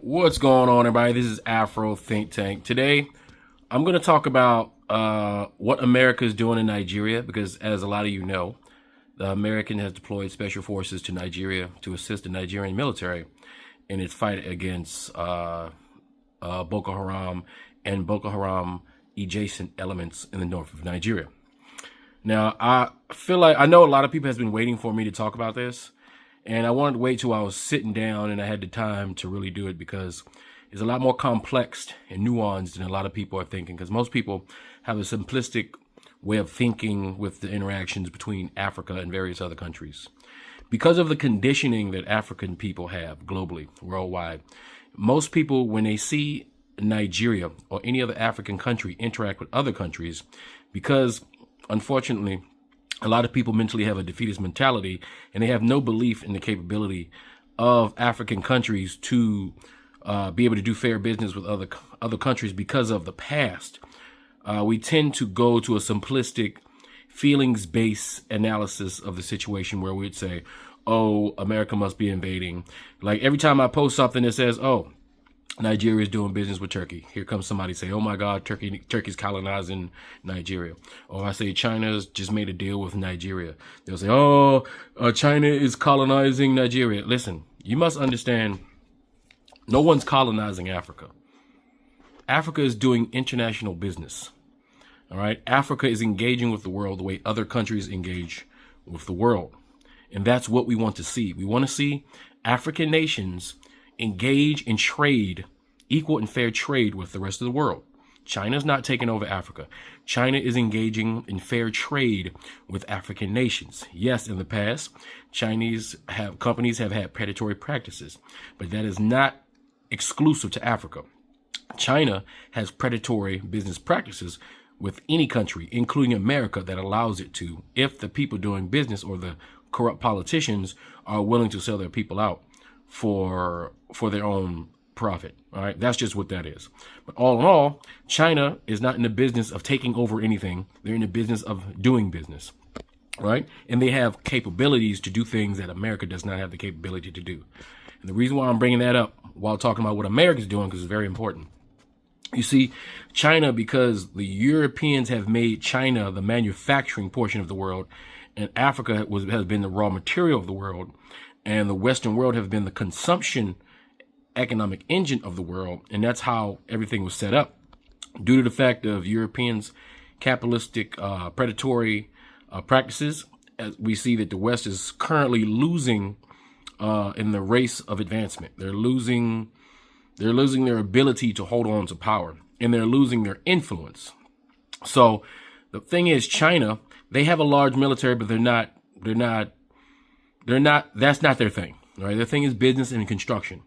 What's going on, everybody? This is Afro Think Tank. Today, I'm going to talk about what America is doing in Nigeria, because as a lot of you know, the American has deployed special forces to Nigeria to assist the Nigerian military in its fight against Boko Haram and Boko Haram adjacent elements in the north of Nigeria. Now, I know a lot of people has been waiting for me to talk about this, and I wanted to wait till I was sitting down and I had the time to really do it, because it's a lot more complex and nuanced than a lot of people are thinking, because most people have a simplistic way of thinking with the interactions between Africa and various other countries. Because of the conditioning that African people have globally, worldwide, most people, when they see Nigeria or any other African country interact with other countries, because unfortunately, a lot of people mentally have a defeatist mentality, and they have no belief in the capability of African countries to be able to do fair business with other countries because of the past. We tend to go to a simplistic, feelings-based analysis of the situation where we'd say, oh, America must be invading. Like every time I post something that says, oh, Nigeria is doing business with Turkey, here comes somebody say, oh my God, Turkey's colonizing Nigeria. Or I say China's just made a deal with Nigeria. They'll say, oh, China is colonizing Nigeria. Listen, you must understand, no one's colonizing Africa. Africa is doing international business. All right. Africa is engaging with the world the way other countries engage with the world. And that's what we want to see. We want to see African nations engage in trade, equal and fair trade with the rest of the world. China's not taking over Africa. China is engaging in fair trade with African nations. Yes, in the past, companies have had predatory practices, but that is not exclusive to Africa. China has predatory business practices with any country, including America, that allows it to, if the people doing business or the corrupt politicians are willing to sell their people out for their own profit. All right. That's just what that is. But all in all, China is not in the business of taking over anything. They're in the business of doing business. Right. And they have capabilities to do things that America does not have the capability to do. And the reason why I'm bringing that up while talking about what America is doing, because it's very important. You see, China, because the Europeans have made China the manufacturing portion of the world, and Africa has been the raw material of the world, and the Western world has been the consumption economic engine of the world. And that's how everything was set up. Due to the fact of Europeans' capitalistic, predatory practices, as we see that the West is currently losing in the race of advancement. They're losing their ability to hold on to power, and they're losing their influence. So the thing is, China, they have a large military, but that's not their thing, right? Their thing is business and construction.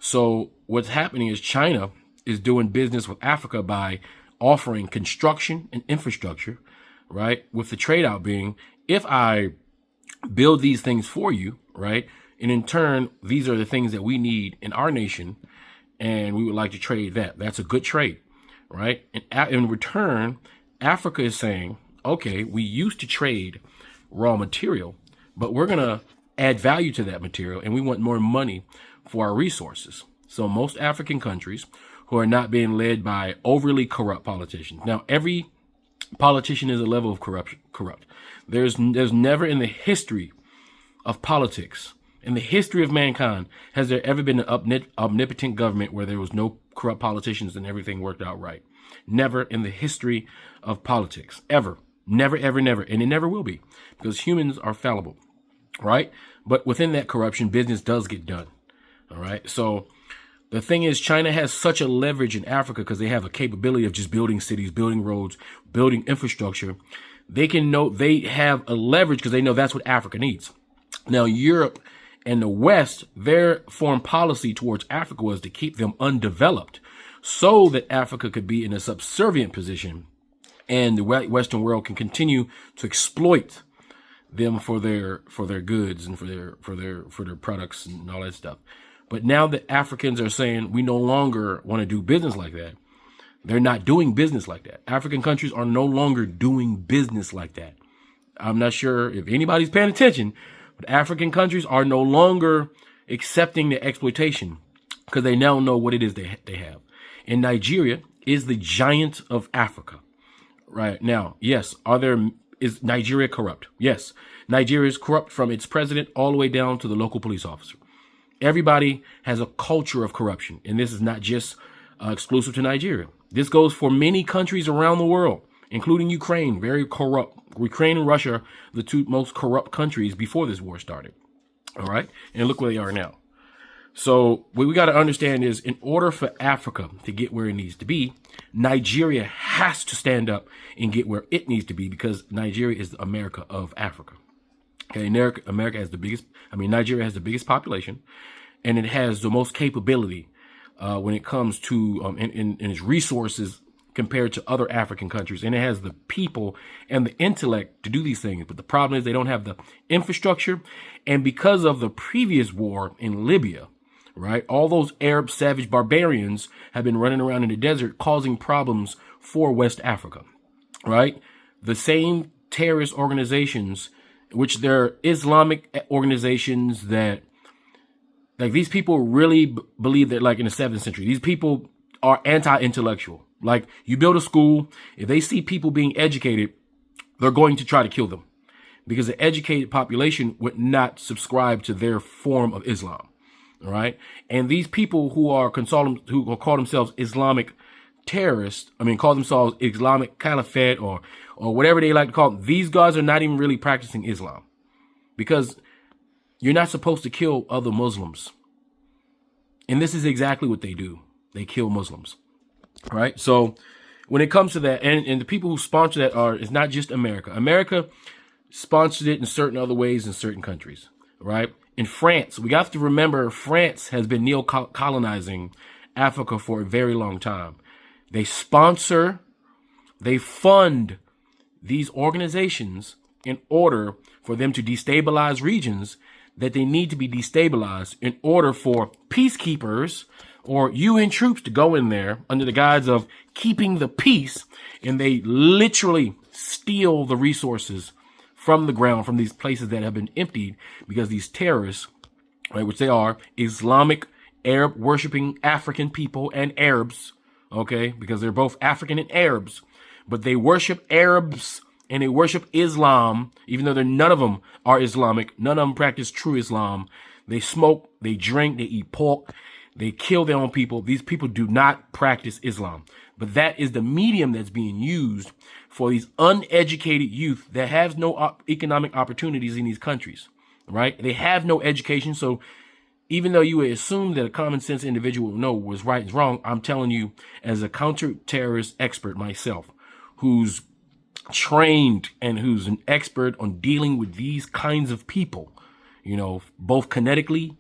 So what's happening is China is doing business with Africa by offering construction and infrastructure, right? With the trade out being, if I build these things for you, right? And in turn, these are the things that we need in our nation, and we would like to trade that. That's a good trade, right? And in return, Africa is saying, okay, we used to trade raw material, but we're going to add value to that material, and we want more money for our resources. So most African countries who are not being led by overly corrupt politicians. Now, every politician is a level of corrupt. There's never in the history of politics, in the history of mankind, has there ever been an omnipotent government where there was no corrupt politicians and everything worked out right. Never in the history of politics, ever. Never, ever, never. And it never will be, because humans are fallible, right? But within that corruption, business does get done. All right. So the thing is, China has such a leverage in Africa because they have a capability of just building cities, building roads, building infrastructure. They have a leverage because they know that's what Africa needs. Now, Europe and the West, their foreign policy towards Africa was to keep them undeveloped so that Africa could be in a subservient position, and the Western world can continue to exploit them for their goods and for their products and all that stuff. But now that Africans are saying we no longer want to do business like that, they're not doing business like that. African countries are no longer doing business like that. I'm not sure if anybody's paying attention, but African countries are no longer accepting the exploitation because they now know what it is they have. And Nigeria is the giant of Africa. Right now, yes, is Nigeria corrupt? Yes, Nigeria is corrupt from its president all the way down to the local police officer. Everybody has a culture of corruption, and this is not just exclusive to Nigeria. This goes for many countries around the world, including Ukraine, very corrupt. Ukraine and Russia, the two most corrupt countries before this war started. All right, and look where they are now. So what we got to understand is, in order for Africa to get where it needs to be, Nigeria has to stand up and get where it needs to be, because Nigeria is the America of Africa. Okay, America has the biggest, Nigeria has the biggest population, and it has the most capability when it comes to in its resources compared to other African countries. And it has the people and the intellect to do these things. But the problem is they don't have the infrastructure. And because of the previous war in Libya, right, all those Arab savage barbarians have been running around in the desert causing problems for West Africa, right? The same terrorist organizations, which they're Islamic organizations that, like, these people really believe that, like, in the 7th century, these people are anti-intellectual. Like, you build a school, if they see people being educated, they're going to try to kill them, because the educated population would not subscribe to their form of Islam. All right. And these people who call themselves Islamic terrorists, call themselves Islamic Caliphate or whatever they like to call them, these guys are not even really practicing Islam, because you're not supposed to kill other Muslims. And this is exactly what they do. They kill Muslims. Right. So when it comes to that, and the people who sponsor that it's not just America. America sponsored it in certain other ways in certain countries. Right. In France, we have to remember, France has been neo-colonizing Africa for a very long time. They sponsor, they fund these organizations in order for them to destabilize regions that they need to be destabilized, in order for peacekeepers or UN troops to go in there under the guise of keeping the peace, and they literally steal the resources from the ground, from these places that have been emptied, because these terrorists, right, which they are, Islamic, Arab worshipping African people and Arabs, okay, because they're both African and Arabs, but they worship Arabs and they worship Islam, even though none of them are Islamic. None of them practice true Islam. They smoke, they drink, they eat pork, they kill their own people. These people do not practice Islam. But that is the medium that's being used for these uneducated youth that have no economic opportunities in these countries, right? They have no education. So even though you would assume that a common sense individual would know what's right and wrong, I'm telling you, as a counter-terrorist expert myself, who's trained and who's an expert on dealing with these kinds of people, both kinetically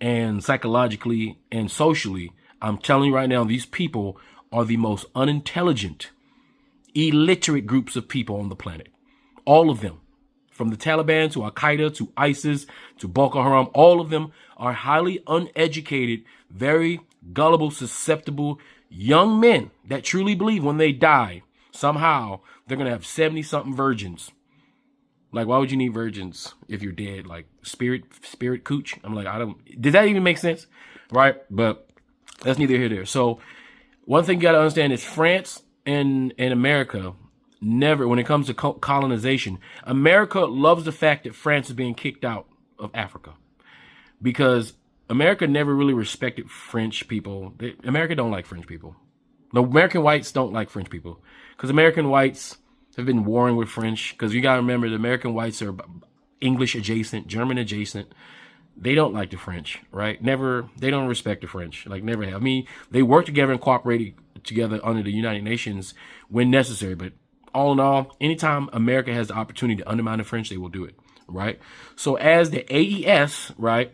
and psychologically and socially, I'm telling you right now, these people are the most unintelligent, illiterate groups of people on the planet. All of them, from the Taliban to Al-Qaeda to ISIS to Boko Haram, all of them are highly uneducated, very gullible, susceptible young men that truly believe when they die, somehow they're going to have 70-something virgins. Like, why would you need virgins if you're dead? Like, spirit cooch? I'm like, did that even make sense? Right? But that's neither here nor there. So one thing you got to understand is France and America never, when it comes to colonization, America loves the fact that France is being kicked out of Africa, because America never really respected French people. America don't like French people. The American whites don't like French people, because American whites have been warring with French, because you got to remember the American whites are English adjacent, German adjacent. They don't like the French, right? They don't respect the French, like never have. They work together and cooperate together under the United Nations when necessary. But all in all, anytime America has the opportunity to undermine the French, they will do it, right? So as the AES, right,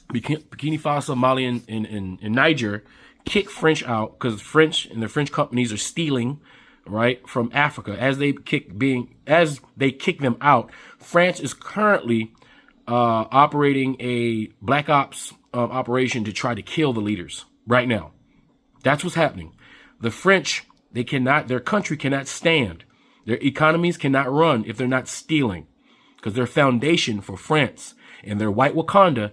Burkina Faso, Mali, and Niger kick French out, because French and the French companies are stealing, right, from Africa. As they kick them out, France is currently operating a black ops operation to try to kill the leaders right now. That's what's happening. The French, their country cannot stand. Their economies cannot run if they're not stealing, because their foundation for France and their white Wakanda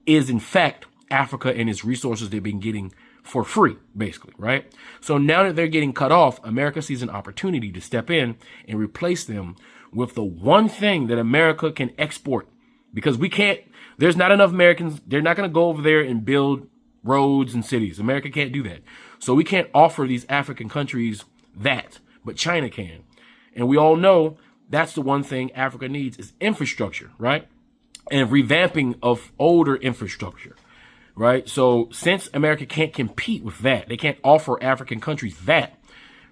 is, in fact, Africa and its resources they've been getting for free, basically, right? So now that they're getting cut off, America sees an opportunity to step in and replace them with the one thing that America can export. Because we can't, there's not enough Americans. They're not going to go over there and build roads and cities. America can't do that. So we can't offer these African countries that, but China can. And we all know that's the one thing Africa needs is infrastructure, right? And revamping of older infrastructure, right? So since America can't compete with that, they can't offer African countries that,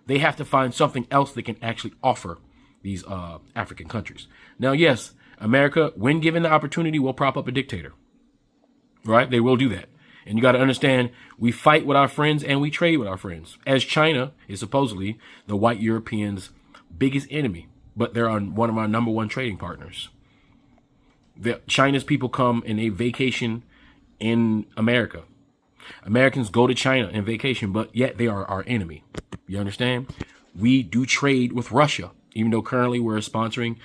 they have to find something else they can actually offer these African countries. Now, yes, America, when given the opportunity, will prop up a dictator, right? They will do that. And you got to understand, we fight with our friends and we trade with our friends. As China is supposedly the white Europeans' biggest enemy, but they're on one of our number one trading partners. China's people come and they vacation in America. Americans go to China and vacation, but yet they are our enemy. You understand? We do trade with Russia, even though currently we're sponsoring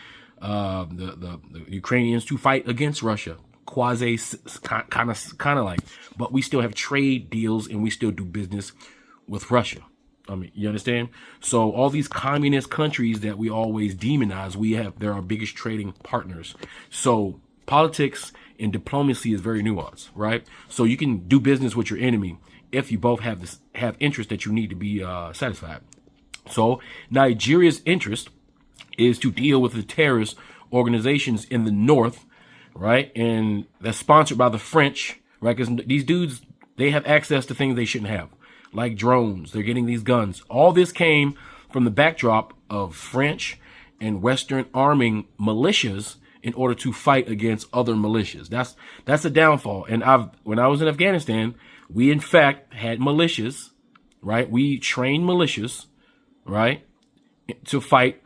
the Ukrainians to fight against Russia. Quasi kind of like, but we still have trade deals and we still do business with Russia. I mean, you understand? So all these communist countries that we always demonize, they're our biggest trading partners. So politics and diplomacy is very nuanced, right? So you can do business with your enemy if you both have interest that you need to be satisfied. So Nigeria's interest is to deal with the terrorist organizations in the north, right? And that's sponsored by the French, right? Because these dudes, they have access to things they shouldn't have, like drones. They're getting these guns. All this came from the backdrop of French and Western arming militias in order to fight against other militias. That's a downfall. And when I was in Afghanistan, we in fact had militias, right? We trained militias, right, to fight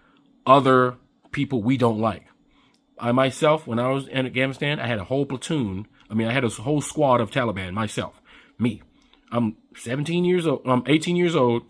other people we don't like. I myself, when I was in Afghanistan, I had a whole platoon. I had a whole squad of Taliban myself. Me. I'm 17 years old. I'm 18 years old,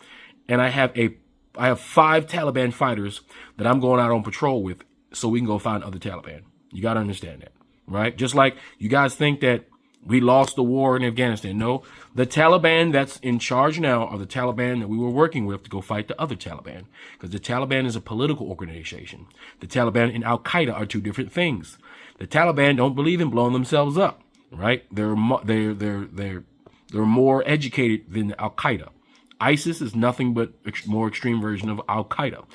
and I have 5 Taliban fighters that I'm going out on patrol with, so we can go find other Taliban. You got to understand that, right? Just like you guys think that we lost the war in Afghanistan. No, the Taliban that's in charge now are the Taliban that we were working with to go fight the other Taliban, because the Taliban is a political organization. The Taliban and Al Qaeda are two different things. The Taliban don't believe in blowing themselves up, right? They're more educated than Al Qaeda. ISIS is nothing but a more extreme version of Al Qaeda.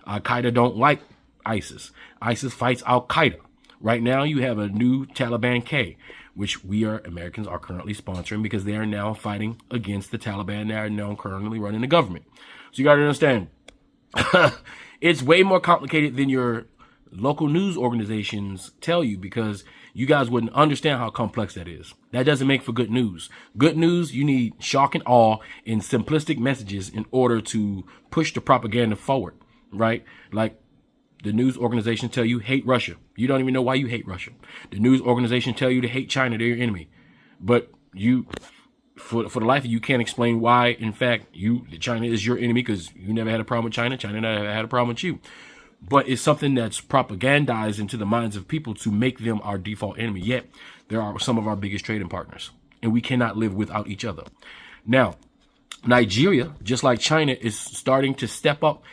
Al Qaeda don't like ISIS. ISIS fights Al Qaeda. Right now, you have a new Taliban K, which Americans are currently sponsoring because they are now fighting against the Taliban that are now currently running the government. So you got to understand, it's way more complicated than your local news organizations tell you, because you guys wouldn't understand how complex that is. That doesn't make for good news. Good news, you need shock and awe and simplistic messages in order to push the propaganda forward, right? Like, the news organization tell you hate Russia. You don't even know why you hate Russia. The news organization tell you to hate China. They're your enemy. But you, for the life of you, can't explain why, in fact, China is your enemy, because you never had a problem with China. China never had a problem with you. But it's something that's propagandized into the minds of people to make them our default enemy. Yet, there are some of our biggest trading partners, and we cannot live without each other. Now, Nigeria, just like China, is starting to step up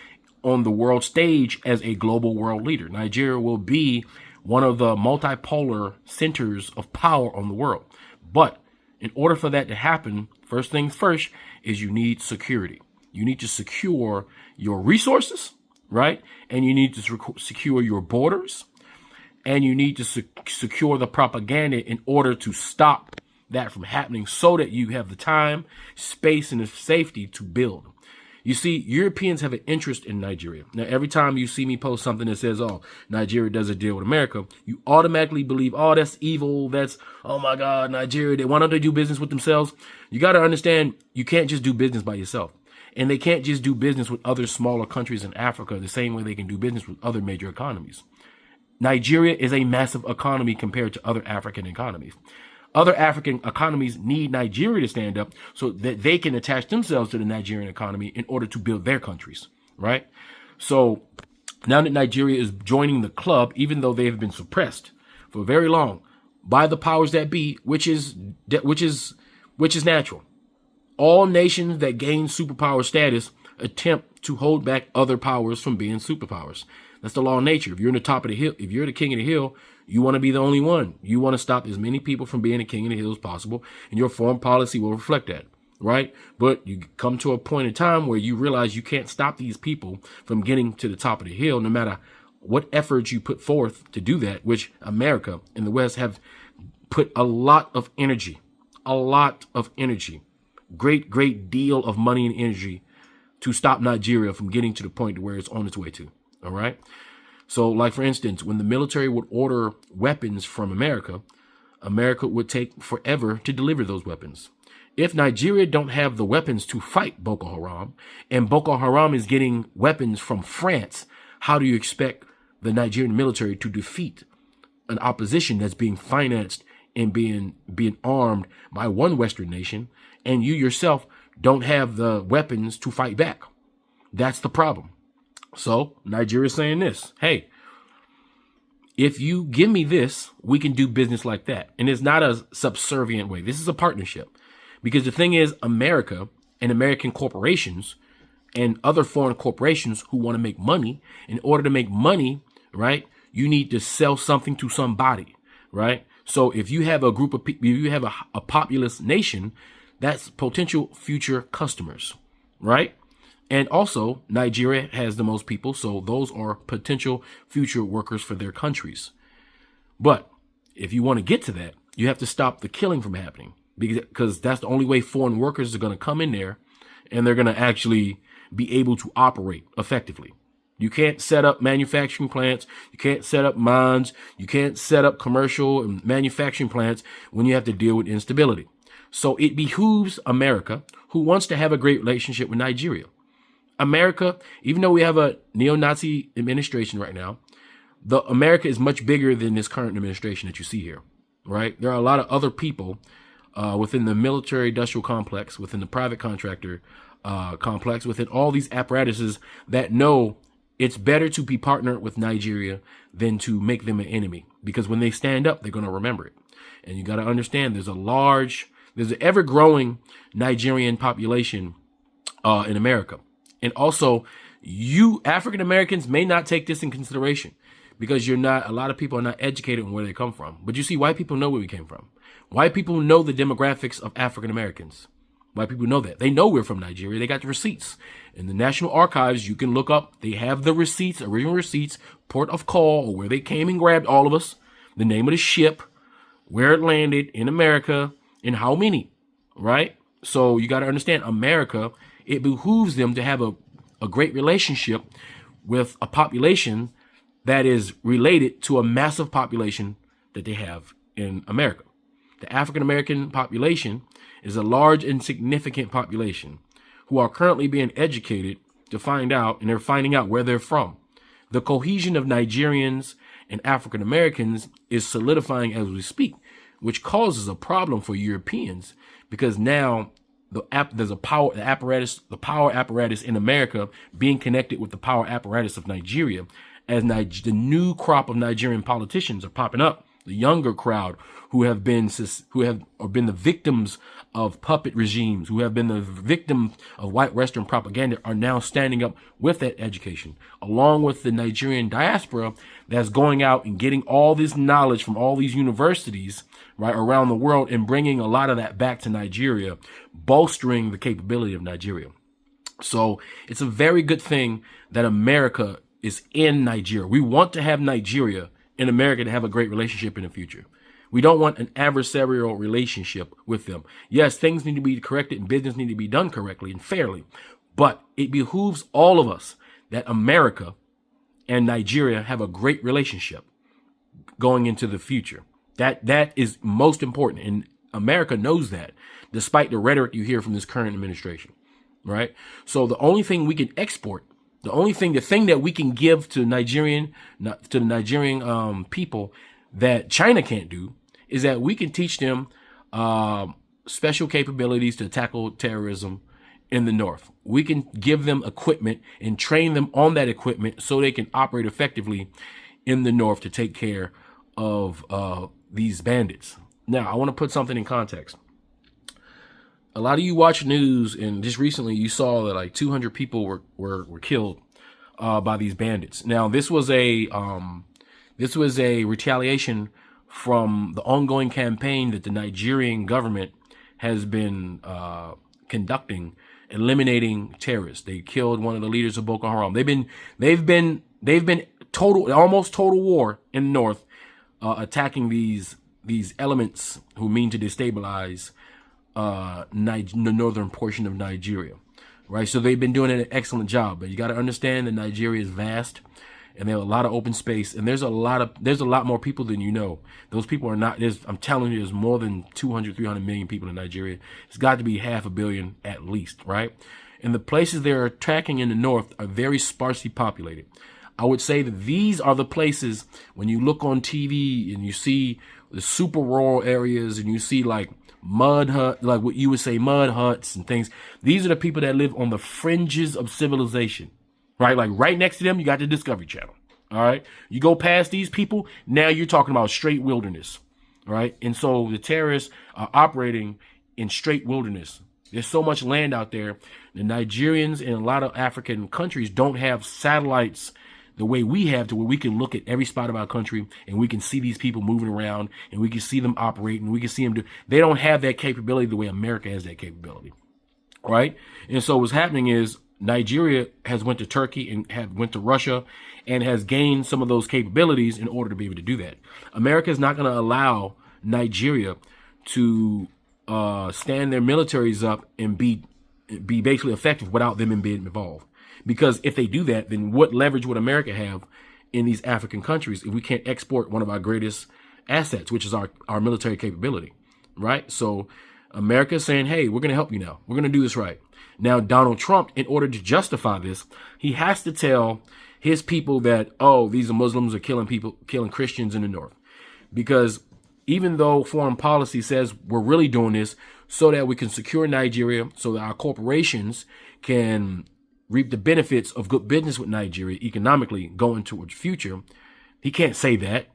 on the world stage as a global world leader. Nigeria will be one of the multipolar centers of power on the world. But in order for that to happen, first things first is you need security. You need to secure your resources, right? And you need to secure your borders, and you need to secure the propaganda in order to stop that from happening, so that you have the time, space, and the safety to build. You see, Europeans have an interest in Nigeria. Now, every time you see me post something that says, oh, Nigeria does a deal with America, you automatically believe, oh, that's evil. Oh my God, Nigeria, why don't they do business with themselves? You got to understand, you can't just do business by yourself. And they can't just do business with other smaller countries in Africa the same way they can do business with other major economies. Nigeria is a massive economy compared to other African economies. Other African economies need Nigeria to stand up so that they can attach themselves to the Nigerian economy in order to build their countries, right? So now that Nigeria is joining the club, even though they have been suppressed for very long, by the powers that be, which is natural. All nations that gain superpower status attempt to hold back other powers from being superpowers. That's the law of nature. If you're in the top of the hill, if you're the king of the hill, you want to be the only one. You want to stop as many people from being the king of the hill as possible, and your foreign policy will reflect that, right? But you come to a point in time where you realize you can't stop these people from getting to the top of the hill, no matter what efforts you put forth to do that, which America and the West have put a lot of energy, great deal of money and energy to stop Nigeria from getting to the point where it's on its way to. All right. So, like, for instance, when the military would order weapons from America, America would take forever to deliver those weapons. If Nigeria don't have the weapons to fight Boko Haram, and Boko Haram is getting weapons from France, how do you expect the Nigerian military to defeat an opposition that's being financed and being armed by one Western nation, and you yourself don't have the weapons to fight back? That's the problem. So Nigeria's saying this: hey, if you give me this, we can do business like that. And it's not a subservient way. This is a partnership. Because the thing is, America and American corporations and other foreign corporations who want to make money, in order to make money, right, you need to sell something to somebody, right? So if you have a group of people, you have a populous nation, that's potential future customers, right? And also, Nigeria has the most people, so those are potential future workers for their countries. But if you want to get to that, you have to stop the killing from happening, because that's the only way foreign workers are going to come in there and they're going to actually be able to operate effectively. You can't set up manufacturing plants. You can't set up mines. You can't set up commercial and manufacturing plants when you have to deal with instability. So it behooves America, who wants to have a great relationship with Nigeria. America, even though we have a neo-Nazi administration right now, America is much bigger than this current administration that you see here, right? There are a lot of other people within the military industrial complex, within the private contractor complex, within all these apparatuses that know it's better to be partnered with Nigeria than to make them an enemy. Because when they stand up, they're going to remember it. And you got to understand there's an ever-growing Nigerian population in America. And also, you African Americans may not take this in consideration because a lot of people are not educated on where they come from. But you see, white people know where we came from. White people know the demographics of African Americans. White people know that. They know we're from Nigeria. They got the receipts. In the National Archives, you can look up. They have the receipts, original receipts, port of call, or where they came and grabbed all of us, the name of the ship, where it landed in America, and how many, right? So you got to understand, America, it behooves them to have a great relationship with a population that is related to a massive population that they have in America. The African American population is a large and significant population who are currently being educated to find out, and they're finding out where they're from. The cohesion of Nigerians and African Americans is solidifying as we speak, which causes a problem for Europeans, because now there's the power apparatus in America being connected with the power apparatus of Nigeria, as the new crop of Nigerian politicians are popping up. The younger crowd who have been the victims of puppet regimes, who have been the victims of white Western propaganda, are now standing up with that education, along with the Nigerian diaspora that's going out and getting all this knowledge from all these universities right around the world and bringing a lot of that back to Nigeria, bolstering the capability of Nigeria. So it's a very good thing that America is in Nigeria. We want to have Nigeria and America to have a great relationship in the future. We don't want an adversarial relationship with them. Yes, things need to be corrected and business need to be done correctly and fairly, but it behooves all of us that America and Nigeria have a great relationship going into the future. That is most important, and America knows that, despite the rhetoric you hear from this current administration, right? So the only thing we can export, the thing that we can give to the Nigerian people that China can't do, is that we can teach them special capabilities to tackle terrorism in the North. We can give them equipment and train them on that equipment so they can operate effectively in the North to take care of these bandits. Now, I want to put something in context. A lot of you watch news, and just recently you saw that like 200 people were killed by these bandits. Now, this was a retaliation from the ongoing campaign that the Nigerian government has been conducting, eliminating terrorists. They killed one of the leaders of Boko Haram. They've been almost total war in the north, attacking these elements who mean to destabilize the northern portion of Nigeria, right? So they've been doing an excellent job, but you got to understand that Nigeria is vast, and they have a lot of open space, and there's a lot more people than you know. Those people are not. I'm telling you, there's more than 200, 300 million people in Nigeria. It's got to be 500 million at least, right? And the places they're attacking in the north are very sparsely populated. I would say that these are the places when you look on TV and you see the super rural areas and you see like mud hut, like what you would say mud huts and things. These are the people that live on the fringes of civilization, right? Like right next to them, you got the Discovery Channel. All right. You go past these people. Now you're talking about straight wilderness. All right. And so the terrorists are operating in straight wilderness. There's so much land out there. The Nigerians and a lot of African countries don't have satellites the way we have, to where we can look at every spot of our country and we can see these people moving around and we can see them operating and we can see them do. They don't have that capability the way America has that capability, right? And so what's happening is Nigeria has went to Turkey and went to Russia and has gained some of those capabilities in order to be able to do that. America is not going to allow Nigeria to stand their militaries up and be basically effective without them being involved. Because if they do that, then what leverage would America have in these African countries if we can't export one of our greatest assets, which is our military capability, right? So America is saying, hey, we're going to help you now. We're going to do this right. Now, Donald Trump, in order to justify this, he has to tell his people that, oh, these Muslims are killing Christians in the north. Because even though foreign policy says we're really doing this so that we can secure Nigeria, so that our corporations can reap the benefits of good business with Nigeria economically going towards the future, he can't say that.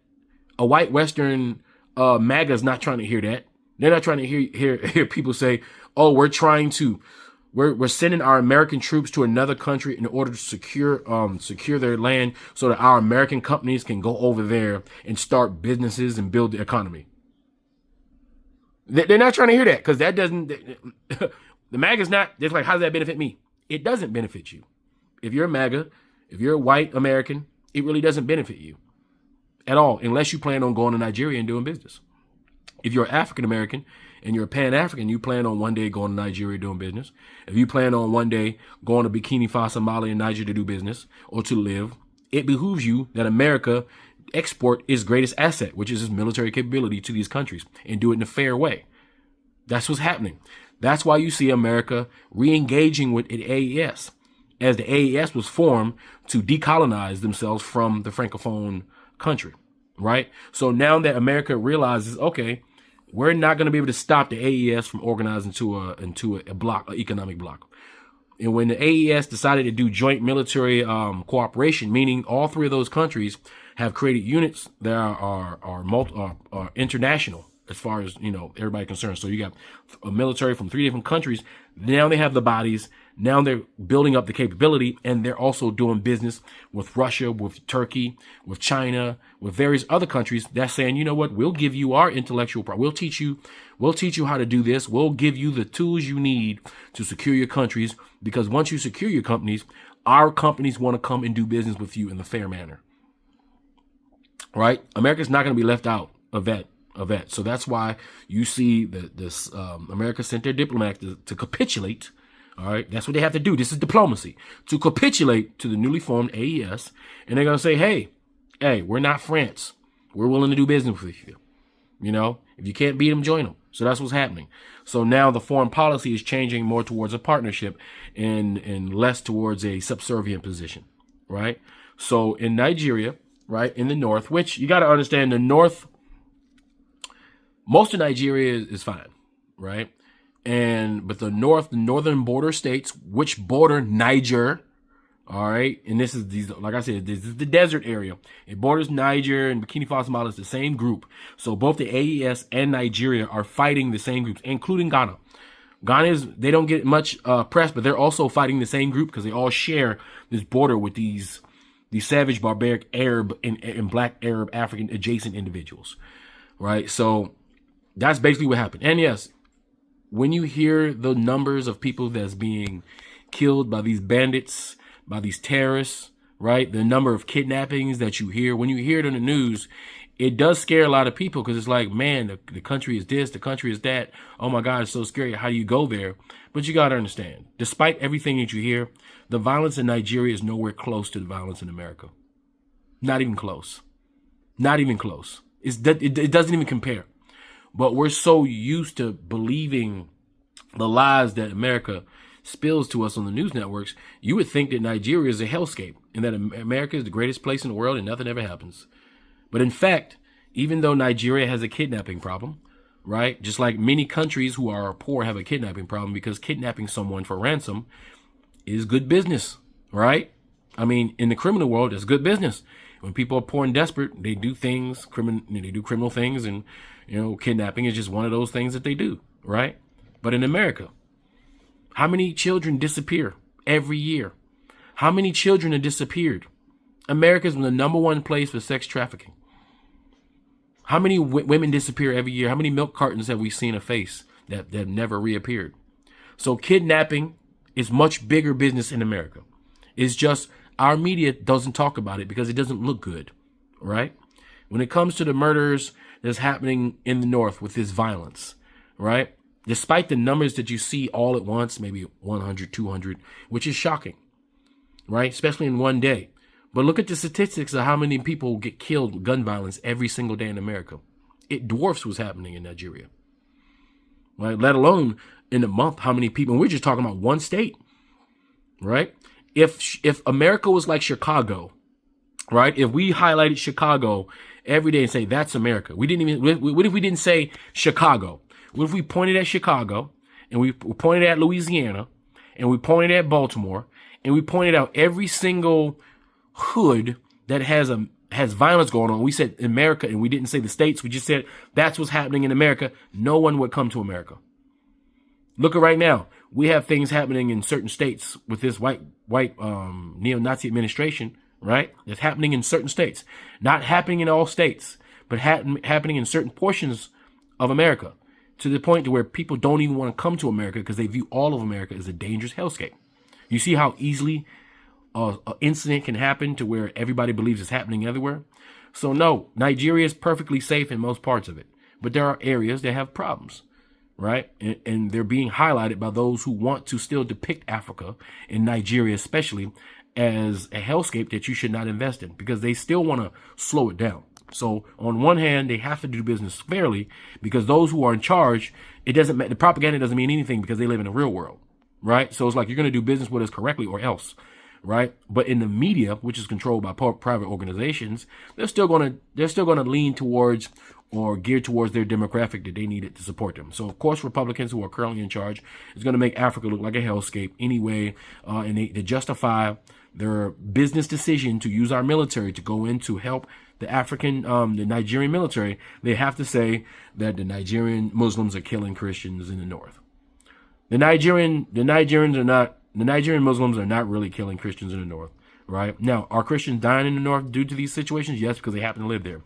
A white Western MAGA is not trying to hear that. They're not trying to hear people say, oh, we're sending our American troops to another country in order to secure their land so that our American companies can go over there and start businesses and build the economy. They're not trying to hear that, because that doesn't, the MAGA's not, it's like, how does that benefit me? It doesn't benefit you. If you're a MAGA, if you're a white American, it really doesn't benefit you at all, unless you plan on going to Nigeria and doing business. If you're African American and you're a Pan-African, you plan on one day going to Nigeria doing business. If you plan on one day going to Burkina Faso, Mali, and Niger to do business or to live, it behooves you that America export its greatest asset, which is its military capability, to these countries, and do it in a fair way. That's what's happening. That's why you see America re-engaging with the AES, as the AES was formed to decolonize themselves from the Francophone country, right? So now that America realizes, okay, we're not going to be able to stop the AES from organizing into a block, an economic block. And when the AES decided to do joint military cooperation, meaning all three of those countries have created units that are international, as far as, everybody concerned. So you got a military from 3 different countries. Now they have the bodies. Now they're building up the capability, and they're also doing business with Russia, with Turkey, with China, with various other countries. That's saying, you know what? We'll give you our intellectual property. We'll teach you how to do this. We'll give you the tools you need to secure your countries, because once you secure your companies, our companies want to come and do business with you in the fair manner. Right? America's not going to be left out of that. So that's why you see this America sent their diplomats to capitulate. All right. That's what they have to do. This is diplomacy, to capitulate to the newly formed AES. And they're going to say, hey, we're not France. We're willing to do business with you. If you can't beat them, join them. So that's what's happening. So now the foreign policy is changing more towards a partnership and less towards a subservient position. Right. So in Nigeria, right, in the north, which you got to understand, the north, most of Nigeria is fine, right? But the northern border states, which border Niger, All right. And this is these, like I said, this is the desert area. It borders Niger and Burkina Faso, Mali is the same group. So both the AES and Nigeria are fighting the same groups, including Ghana. They don't get much press, but they're also fighting the same group because they all share this border with these savage, barbaric Arab and black Arab African adjacent individuals. Right. So that's basically what happened. And yes, when you hear the numbers of people that's being killed by these bandits, by these terrorists, right? The number of kidnappings that you hear, when you hear it in the news, it does scare a lot of people because it's like, man, the country is this, the country is that. Oh my God, it's so scary. How do you go there? But you got to understand, despite everything that you hear, the violence in Nigeria is nowhere close to the violence in America. Not even close. Not even close. It doesn't even compare. But we're so used to believing the lies that America spills to us on the news networks, you would think that Nigeria is a hellscape and that America is the greatest place in the world and nothing ever happens. But in fact, even though Nigeria has a kidnapping problem, right? Just like many countries who are poor have a kidnapping problem because kidnapping someone for ransom is good business, right? I mean, in the criminal world, it's good business. When people are poor and desperate, they do things, they do criminal things, and kidnapping is just one of those things that they do, right? But in America, how many children disappear every year? How many children have disappeared? America is the #1 place for sex trafficking. How many women disappear every year? How many milk cartons have we seen efface that never reappeared? So kidnapping is much bigger business in America. It's just our media doesn't talk about it because it doesn't look good, right? When it comes to the murders that's happening in the North with this violence, right? Despite the numbers that you see all at once, maybe 100, 200, which is shocking, right? Especially in one day. But look at the statistics of how many people get killed with gun violence every single day in America. It dwarfs what's happening in Nigeria, right? Let alone in a month, how many people, and we're just talking about one state, right? If America was like Chicago, right? If we highlighted Chicago every day and say, that's America. What if we didn't say Chicago? What if we pointed at Chicago and we pointed at Louisiana and we pointed at Baltimore and we pointed out every single hood that has violence going on? We said America and we didn't say the states. We just said that's what's happening in America. No one would come to America. Look at right now. We have things happening in certain states with this white neo-Nazi administration, right? It's happening in certain states, not happening in all states, but happening in certain portions of America, to the point to where people don't even want to come to America because they view all of America as a dangerous hellscape. You see how easily an incident can happen to where everybody believes it's happening everywhere? So no, Nigeria is perfectly safe in most parts of it, but there are areas that have problems, right? And they're being highlighted by those who want to still depict Africa, and Nigeria especially, as a hellscape that you should not invest in because they still want to slow it down. So on one hand, they have to do business fairly because those who are in charge, it doesn't matter. The propaganda doesn't mean anything because they live in the real world, right? So it's like, you're going to do business with us correctly or else, right? But in the media, which is controlled by private organizations, they're still going to lean towards or geared towards their demographic that they needed to support them. So of course, Republicans who are currently in charge is going to make Africa look like a hellscape anyway, and they justify their business decision to use our military to go in to help the Nigerian military. They have to say that the Nigerian Muslims are killing Christians in the North. The Nigerian Muslims are not really killing Christians in the North, right? Now, are Christians dying in the North due to these situations? Yes, because they happen to live there.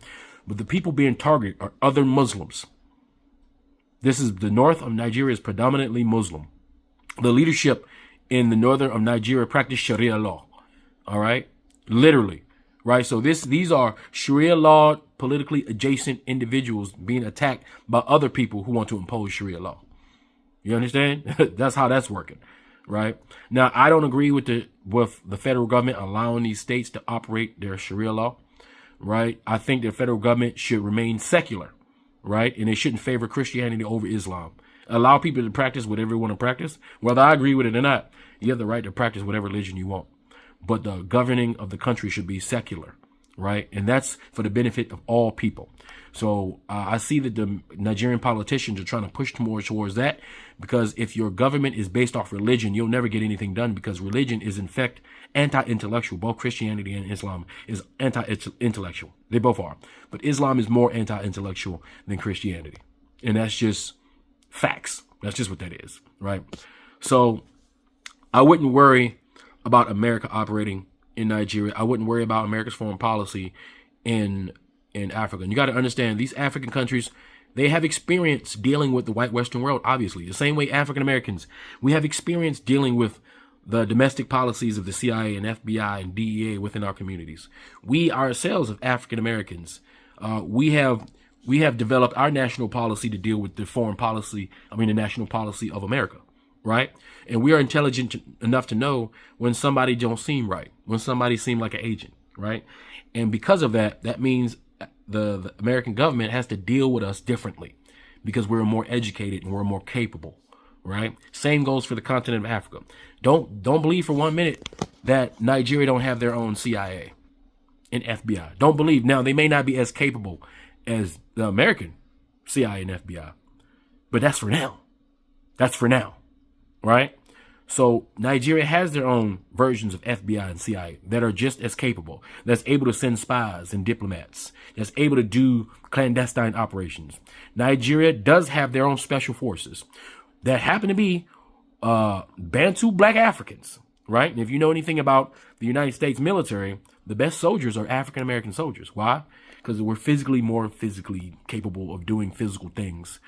But the people being targeted are other Muslims. The north of Nigeria is predominantly Muslim. The leadership in the northern of Nigeria practice Sharia law. All right. Literally. Right. So these are Sharia law, politically adjacent individuals being attacked by other people who want to impose Sharia law. You understand? That's how that's working. Right. Now, I don't agree with the federal government allowing these states to operate their Sharia law. Right. I think the federal government should remain secular. Right. And they shouldn't favor Christianity over Islam. Allow people to practice whatever they want to practice. Whether I agree with it or not, you have the right to practice whatever religion you want. But the governing of the country should be secular. right? And that's for the benefit of all people. So I see that the Nigerian politicians are trying to push more towards that, because if your government is based off religion, you'll never get anything done, because religion is in fact anti-intellectual. Both Christianity and Islam is anti-intellectual. They both are. But Islam is more anti-intellectual than Christianity. And that's just facts. That's just what that is, right? So I wouldn't worry about America operating in Nigeria. I wouldn't worry about America's foreign policy in Africa. And you got to understand, these African countries, they have experience dealing with the white Western world, obviously. The same way African Americans, we have experience dealing with the domestic policies of the CIA and FBI and DEA within our communities. We ourselves, of African Americans, we have developed our national policy to deal with the the national policy of America, right? And we are intelligent enough to know when somebody don't seem right, when somebody seem like an agent, right? And because of that, that means the American government has to deal with us differently, because we're more educated and we're more capable, right? Same goes for the continent of Africa. Don't believe for 1 minute that Nigeria don't have their own CIA and FBI. Don't believe. Now, they may not be as capable as the American CIA and FBI, but that's for now. That's for now, right? So Nigeria has their own versions of FBI and CIA that are just as capable, that's able to send spies and diplomats, that's able to do clandestine operations. Nigeria does have their own special forces that happen to be Bantu black Africans, right? And if you know anything about the United States military, the best soldiers are African American soldiers. Why? Because we're more physically capable of doing physical things.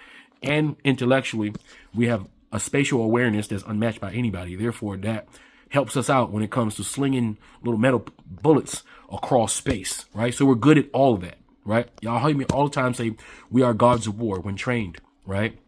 And intellectually, we have a spatial awareness that's unmatched by anybody. Therefore, that helps us out when it comes to slinging little metal bullets across space, right? So we're good at all of that, right? Y'all hear me all the time say we are gods of war when trained, right?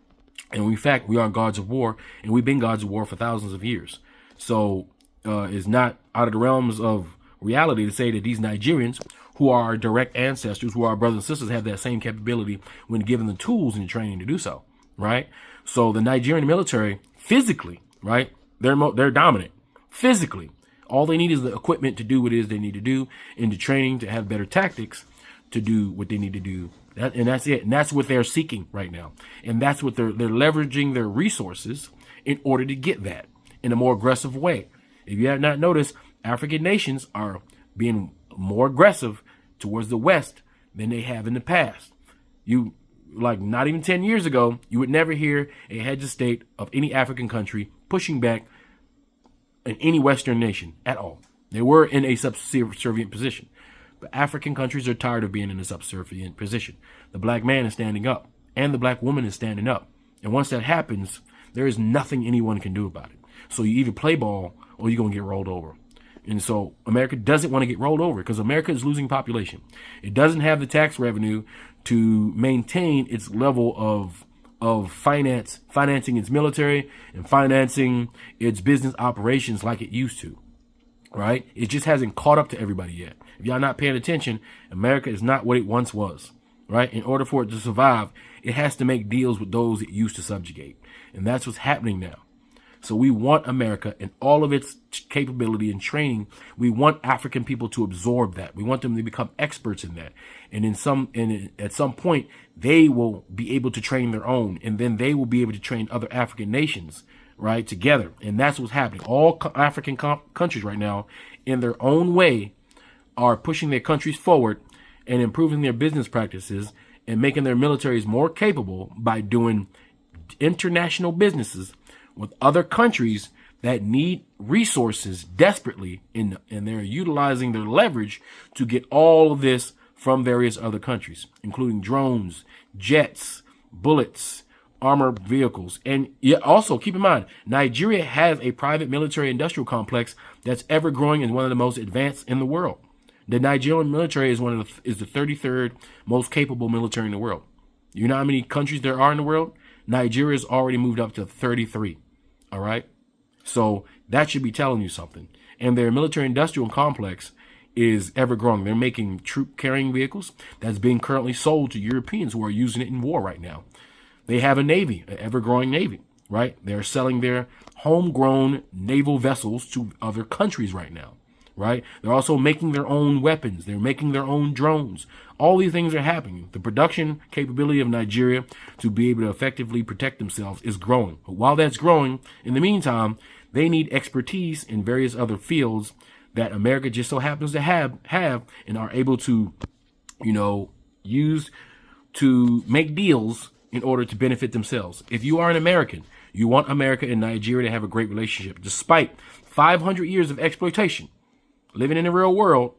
And in fact, we are gods of war, and we've been gods of war for thousands of years. So it's not out of the realms of reality to say that these Nigerians, who are our direct ancestors, who are our brothers and sisters, have that same capability when given the tools and the training to do so, right? So the Nigerian military, physically, right, they're dominant. Physically, all they need is the equipment to do what it is they need to do, and the training to have better tactics to do what they need to do. And that's it. And that's what they're seeking right now. And that's what they're leveraging their resources in order to get that in a more aggressive way. If you have not noticed, African nations are being more aggressive towards the West than they have in the past. Not even 10 years ago, you would never hear a head of state of any African country pushing back in any Western nation at all. They were in a subservient position. But African countries are tired of being in a subservient position. The black man is standing up, and the black woman is standing up. And once that happens, there is nothing anyone can do about it. So you either play ball or you're going to get rolled over. And so America doesn't want to get rolled over, because America is losing population. It doesn't have the tax revenue to maintain its level of financing its military and financing its business operations like it used to, right? It just hasn't caught up to everybody yet. If y'all not paying attention, America is not what it once was, right? In order for it to survive, it has to make deals with those it used to subjugate. And that's what's happening now. So we want America and all of its capability and training. We want African people to absorb that. We want them to become experts in that. And at some point, they will be able to train their own, and then they will be able to train other African nations, right, together. And that's what's happening. All African countries right now, in their own way, are pushing their countries forward and improving their business practices and making their militaries more capable by doing international businesses with other countries that need resources desperately, and they're utilizing their leverage to get all of this from various other countries, including drones, jets, bullets, armored vehicles. And also keep in mind, Nigeria has a private military industrial complex that's ever growing and one of the most advanced in the world. The Nigerian military is the 33rd most capable military in the world. You know how many countries there are in the world? Nigeria's already moved up to 33. All right. So that should be telling you something. And their military industrial complex is ever growing. They're making troop carrying vehicles that's being currently sold to Europeans who are using it in war right now. They have a navy, an ever growing navy, right? They're selling their homegrown naval vessels to other countries right now, right? They're also making their own weapons. They're making their own drones. All these things are happening. The production capability of Nigeria to be able to effectively protect themselves is growing. But while that's growing, in the meantime, they need expertise in various other fields that America just so happens to have and are able to, use to make deals in order to benefit themselves. If you are an American, you want America and Nigeria to have a great relationship, despite 500 years of exploitation. Living in the real world,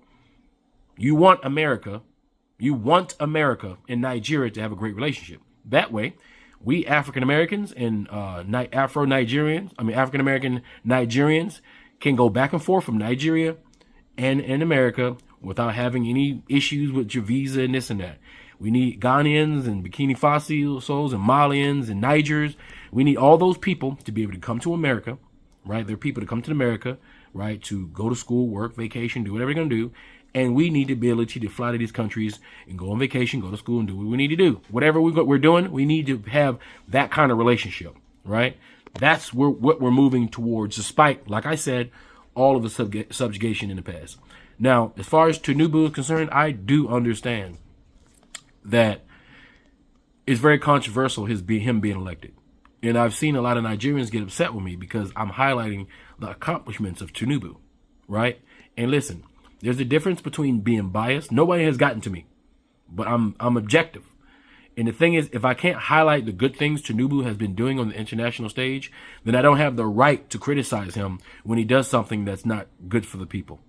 you want America and Nigeria to have a great relationship. That way, we African Americans and African American Nigerians can go back and forth from Nigeria and America without having any issues with your visa and this and that. We need Ghanaians and Burkina Fasos and Malians and Nigers. We need all those people to be able to come to America, right? They're people to come to America, right? To go to school, work, vacation, do whatever they're going to do. And we need the ability to fly to these countries and go on vacation, go to school, and do what we need to do. Whatever we're doing, we need to have that kind of relationship, right? That's what we're moving towards, despite, like I said, all of the subjugation in the past. Now, as far as Tinubu is concerned, I do understand that it's very controversial him being elected. And I've seen a lot of Nigerians get upset with me because I'm highlighting the accomplishments of Tinubu, right? And listen, there's a difference between being biased. Nobody has gotten to me, but I'm objective. And the thing is, if I can't highlight the good things Tinubu has been doing on the international stage, then I don't have the right to criticize him when he does something that's not good for the people.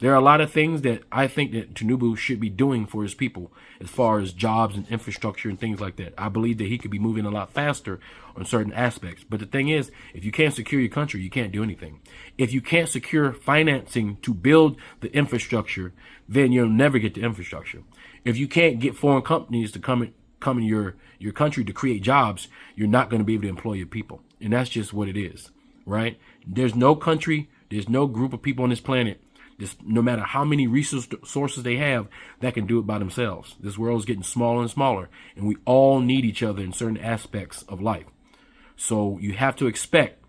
There are a lot of things that I think that Tinubu should be doing for his people as far as jobs and infrastructure and things like that. I believe that he could be moving a lot faster on certain aspects. But the thing is, if you can't secure your country, you can't do anything. If you can't secure financing to build the infrastructure, then you'll never get the infrastructure. If you can't get foreign companies to come in your country to create jobs, you're not going to be able to employ your people. And that's just what it is, right? There's no country, there's no group of people on this planet, no matter how many resources they have, that can do it by themselves. This world is getting smaller and smaller, and we all need each other in certain aspects of life. So you have to expect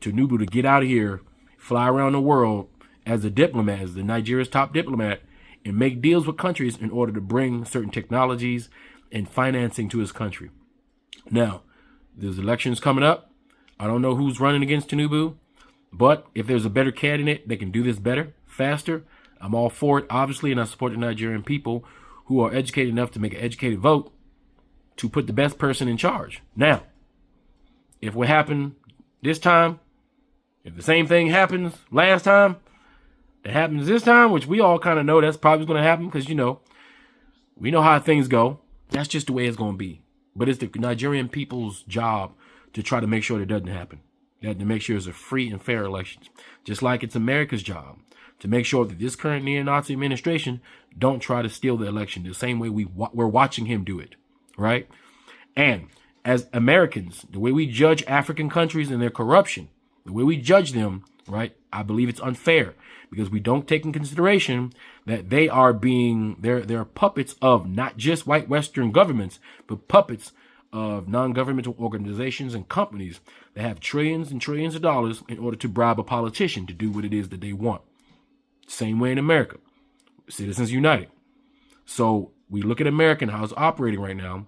Tinubu to get out of here, fly around the world as a diplomat, as the Nigeria's top diplomat, and make deals with countries in order to bring certain technologies and financing to his country. Now, there's elections coming up. I don't know who's running against Tinubu, but if there's a better candidate that can do this better, faster, I'm all for it, obviously, and I support the Nigerian people who are educated enough to make an educated vote to put the best person in charge. Now, if what happened this time, if the same thing happens last time, that happens this time, which we all kind of know that's probably going to happen because, we know how things go. That's just the way it's going to be. But it's the Nigerian people's job to try to make sure that doesn't happen. To make sure it's a free and fair election. Just like it's America's job to make sure that this current neo-Nazi administration don't try to steal the election the same way we're watching him do it, right? And as Americans, the way we judge African countries and their corruption, the way we judge them, right, I believe it's unfair because we don't take in consideration that they are they're puppets of not just white Western governments, but puppets of non-governmental organizations and companies that have trillions and trillions of dollars in order to bribe a politician to do what it is that they want. Same way in America, Citizens United. So we look at America and how it's operating right now,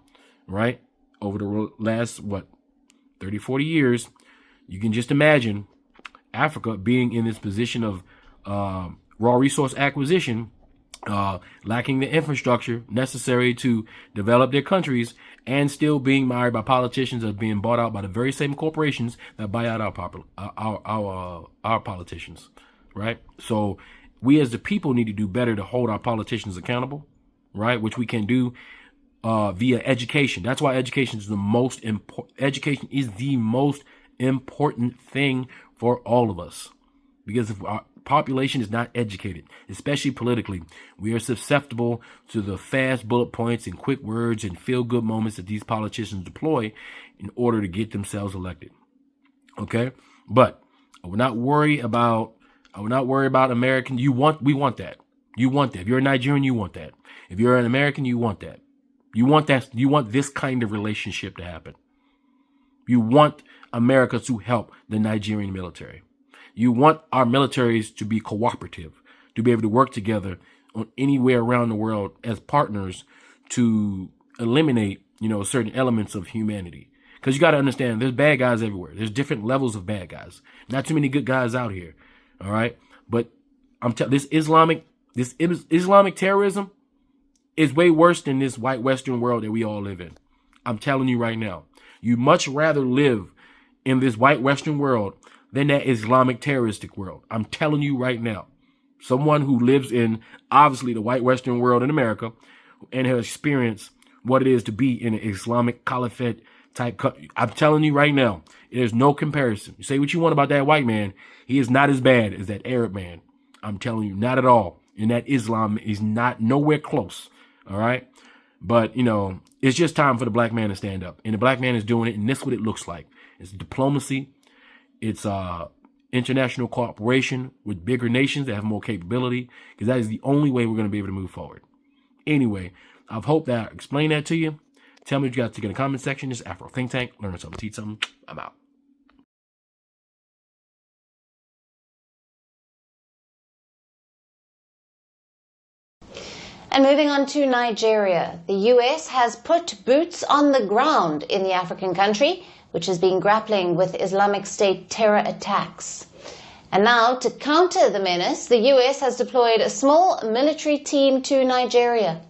right? Over the last, 30, 40 years, you can just imagine Africa being in this position of raw resource acquisition, lacking the infrastructure necessary to develop their countries, and still being mired by politicians that are being bought out by the very same corporations that buy out our politicians, right? So we as the people need to do better to hold our politicians accountable, right? Which we can do via education. That's why education is the most important thing for all of us. Because if our population is not educated, especially politically, we are susceptible to the fast bullet points and quick words and feel-good moments that these politicians deploy in order to get themselves elected. Okay? But I would not worry about American. We want that. You want that. If you're a Nigerian, you want that. If you're an American, you want that. You want this kind of relationship to happen. You want America to help the Nigerian military. You want our militaries to be cooperative, to be able to work together on anywhere around the world as partners to eliminate, certain elements of humanity. Because you got to understand, there's bad guys everywhere. There's different levels of bad guys. Not too many good guys out here. All right. But this Islamic terrorism is way worse than this white Western world that we all live in. I'm telling you right now. You much rather live in this white Western world than that Islamic terroristic world. I'm telling you right now. Someone who lives in, obviously, the white Western world in America and has experienced what it is to be in an Islamic caliphate type country. I'm telling you right now, there's no comparison. You say what you want about that white man. He is not as bad as that Arab man. I'm telling you, not at all. And that Islam is not nowhere close. All right. But, it's just time for the black man to stand up. And the black man is doing it. And this is what it looks like. It's diplomacy. It's international cooperation with bigger nations that have more capability, because that is the only way we're going to be able to move forward. Anyway, I hope that I explained that to you. Tell me what you guys think in the comment section. This is Afro Think Tank. Learn something, teach something. I'm out. And moving on to Nigeria, the US has put boots on the ground in the African country, which has been grappling with Islamic State terror attacks. And now, to counter the menace, the US has deployed a small military team to Nigeria.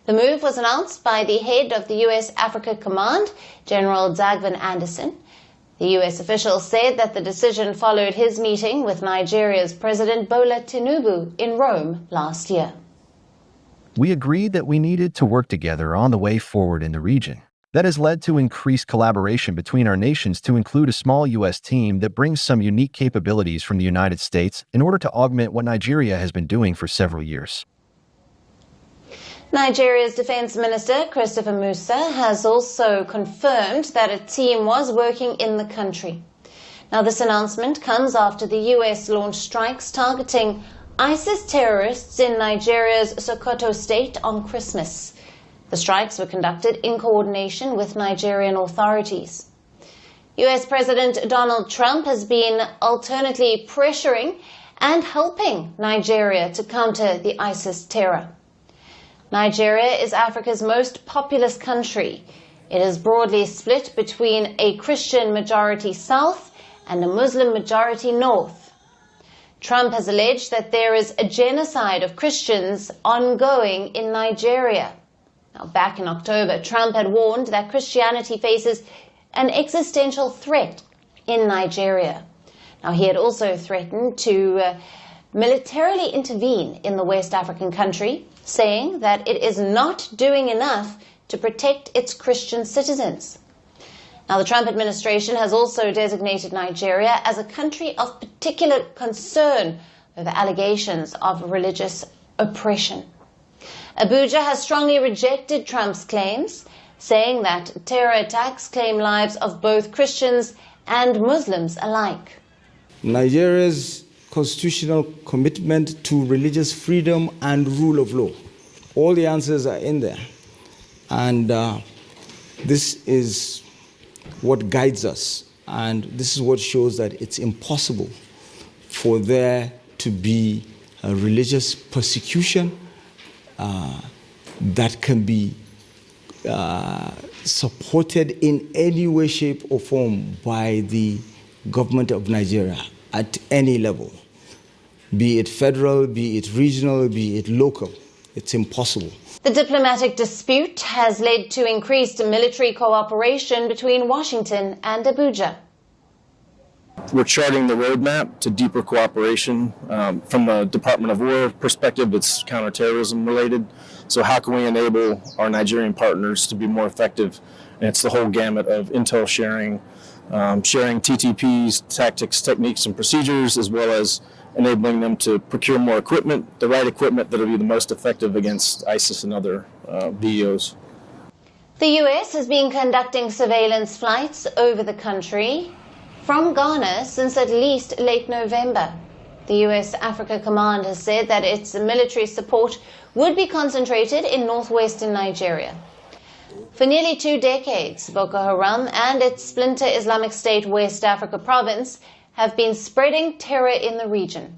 The move was announced by the head of the US Africa Command, General Dagvin Anderson. The US official said that the decision followed his meeting with Nigeria's President Bola Tinubu in Rome last year. We agreed that we needed to work together on the way forward in the region. That has led to increased collaboration between our nations to include a small U.S. team that brings some unique capabilities from the United States in order to augment what Nigeria has been doing for several years. Nigeria's Defense Minister, Christopher Musa, has also confirmed that a team was working in the country. Now, this announcement comes after the U.S. launched strikes targeting ISIS terrorists in Nigeria's Sokoto state on Christmas. The strikes were conducted in coordination with Nigerian authorities. U.S. President Donald Trump has been alternately pressuring and helping Nigeria to counter the ISIS terror. Nigeria is Africa's most populous country. It is broadly split between a Christian majority south and a Muslim majority north. Trump has alleged that there is a genocide of Christians ongoing in Nigeria. Now, back in October, Trump had warned that Christianity faces an existential threat in Nigeria. Now, he had also threatened to militarily intervene in the West African country, saying that it is not doing enough to protect its Christian citizens. Now, the Trump administration has also designated Nigeria as a country of particular concern over allegations of religious oppression. Abuja has strongly rejected Trump's claims, saying that terror attacks claim lives of both Christians and Muslims alike. Nigeria's constitutional commitment to religious freedom and rule of law. All the answers are in there. And this is what guides us. And this is what shows that it's impossible for there to be a religious persecution that can be supported in any way, shape, or form by the government of Nigeria at any level, be it federal, be it regional, be it local. It's impossible. The diplomatic dispute has led to increased military cooperation between Washington and Abuja. We're charting the roadmap to deeper cooperation. From the Department of War perspective, it's counterterrorism related. So how can we enable our Nigerian partners to be more effective? And it's the whole gamut of intel sharing, sharing TTPs, tactics, techniques, and procedures, as well as enabling them to procure more equipment, the right equipment that will be the most effective against ISIS and other VEOs. The U.S. has been conducting surveillance flights over the country from Ghana since at least late November. The U.S. Africa Command has said that its military support would be concentrated in northwestern Nigeria. For nearly 2 decades, Boko Haram and its splinter Islamic State West Africa province have been spreading terror in the region.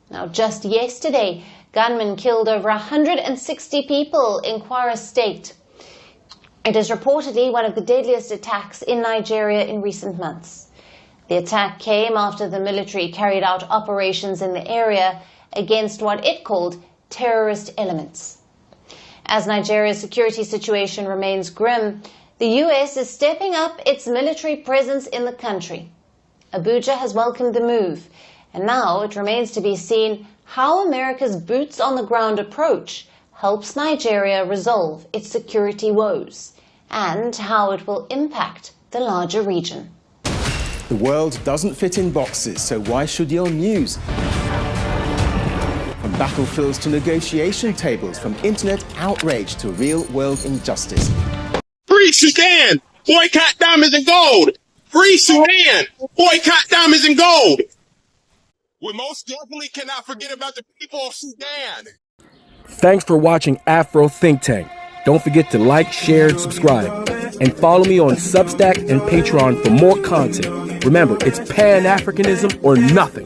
Now, just yesterday, gunmen killed over 160 people in Kwara State. It is reportedly one of the deadliest attacks in Nigeria in recent months. The attack came after the military carried out operations in the area against what it called terrorist elements. As Nigeria's security situation remains grim, the US is stepping up its military presence in the country. Abuja has welcomed the move, and now it remains to be seen how America's boots-on-the-ground approach helps Nigeria resolve its security woes, and how it will impact the larger region. The world doesn't fit in boxes, so why should your news? From battlefields to negotiation tables, from internet outrage to real-world injustice. Free Sudan! Boycott diamonds and gold! Free Sudan! Boycott diamonds and gold! We most definitely cannot forget about the people of Sudan. Thanks for watching Afro Think Tank. Don't forget to like, share, and subscribe. And follow me on Substack and Patreon for more content. Remember, it's Pan-Africanism or nothing.